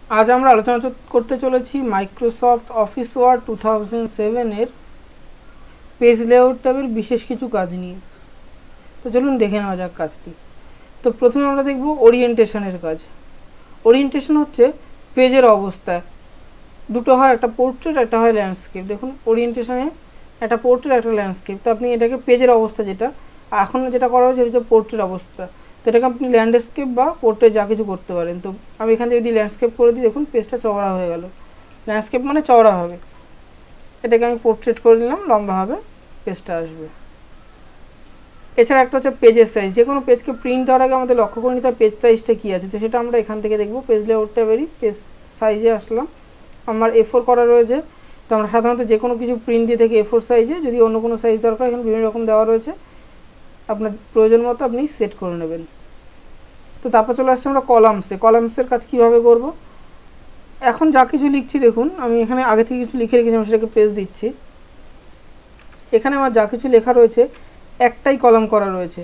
আজ আমরা আলোচনা করতে চলেছি মাইক্রোসফট অফিস ওয়ার্ড 2007 এর পেজ লেআউট ট্যাবের বিশেষ কিছু কাজ নিয়ে। তো চলুন দেখে নেওয়া যাক কাজটি। তো প্রথমে আমরা দেখব ওরিয়েন্টেশনের কাজ। ওরিয়েন্টেশন হচ্ছে পেজের অবস্থা, দুটো হয়, একটা পোর্ট্রেট একটা হয় ল্যান্ডস্কেপ। দেখুন ওরিয়েন্টেশনে একটা পোর্ট্রেট একটা ল্যান্ডস্কেপ। তো আপনি এটাকে পেজের অবস্থা যেটা এখন যেটা করা হয়েছে হচ্ছে পোর্ট্রেট অবস্থা, তো এটাকে আপনি ল্যান্ডস্কেপ বা পোর্ট্রেট যা কিছু করতে পারেন। তো আমি এখান থেকে যদি ল্যান্ডস্কেপ করে দিই, দেখুন পেজটা চওড়া হয়ে গেল। ল্যান্ডস্কেপ মানে চওড়া হবে, এটাকে আমি পোর্ট্রেট করে নিলাম, লম্বাভাবে পেজটা আসবে। এছাড়া একটা হচ্ছে পেজের সাইজ। যে কোনো পেজকে প্রিন্ট দেওয়ার আগে আমাদের লক্ষ্য করে নিতে হবে পেজ সাইজটা কী আছে, তো সেটা আমরা এখান থেকে দেখব। পেজ লেআউটটা বেরিয়ে পেজ সাইজে আসলাম, আমার A4 করা রয়েছে। তো আমরা সাধারণত যে কোনো কিছু প্রিন্ট দিয়ে থেকে A4 সাইজে, যদি অন্য কোনো সাইজ দরকার এখানে বিভিন্ন রকম দেওয়া রয়েছে, আপনার প্রয়োজন মতো আপনি সেট করে নেবেন। তো তারপর চলে আসছে আমরা কলামসে। কলামসের কাজ কীভাবে করব, এখন যা কিছু লিখছি দেখুন আমি এখানে আগে থেকে কিছু লিখে রেখেছি, আমি সেটাকে পেজ দিচ্ছি। এখানে আমার যা কিছু লেখা রয়েছে একটাই কলাম করা রয়েছে।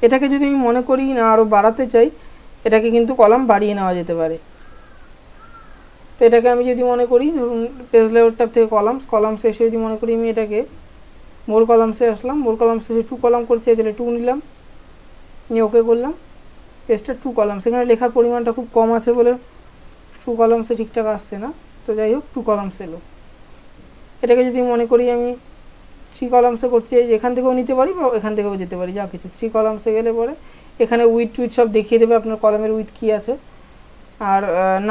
এটাকে যদি আমি মনে করি না আরও বাড়াতে চাই, এটাকে কিন্তু কলাম বাড়িয়ে নেওয়া যেতে পারে। তো এটাকে আমি যদি মনে করি, ধরুন পেজ লেআউট ট্যাব থেকে কলামসে এসে যদি মনে করি আমি এটাকে মোর কলামসে আসলাম, মোর কলামসে এসে 2 কলাম করতে চাই, তাহলে 2 নিলাম, নিয়ে ওকে করলাম। পেজটা 2 কলামস, এখানে লেখার পরিমাণটা খুব কম আছে বলে 2 কলামসে ঠিকঠাক আসছে না, তো যাই হোক 2 কলামস এলো। এটাকে যদি মনে করি আমি 3 কলামসে করছি, এখান থেকেও নিতে পারি বা এখান থেকেও যেতে পারি, যা কিছু। 3 কলামসে গেলে পরে এখানে উইথ সব দেখিয়ে দেবে, আপনার কলামের উইথ কী আছে আর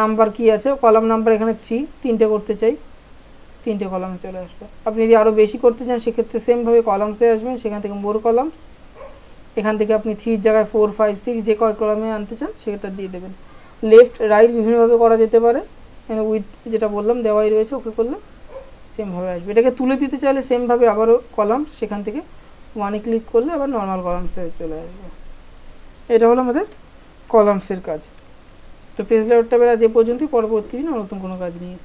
নাম্বার কী আছে। কলাম নাম্বার এখানে 3 করতে চাই, 3 কলামে চলে আসবে। আপনি যদি আরও বেশি করতে চান সেক্ষেত্রে সেমভাবে কলামসে আসবেন, সেখান থেকে মোর কলামস, এখান থেকে আপনি 3 জায়গায় 4, 5, 6 যে কয় কলামে আনতে চান সেটা দিয়ে দেবেন। লেফট রাইট বিভিন্নভাবে করা যেতে পারে, এখানে উইথ যেটা বললাম দেওয়াই রয়েছে, ওকে করলে সেমভাবে আসবে। এটাকে তুলে দিতে চাইলে সেমভাবে আবারও কলামস, সেখান থেকে 1 ক্লিক করলে আবার নর্মাল কলামসে চলে আসবে। এটা হলো আমাদের কলামসের কাজ। তো পেজ লেআউট ট্যাবের আজ এ পর্যন্তই, পরবর্তী দিন নতুন কোনো কাজ নিয়ে।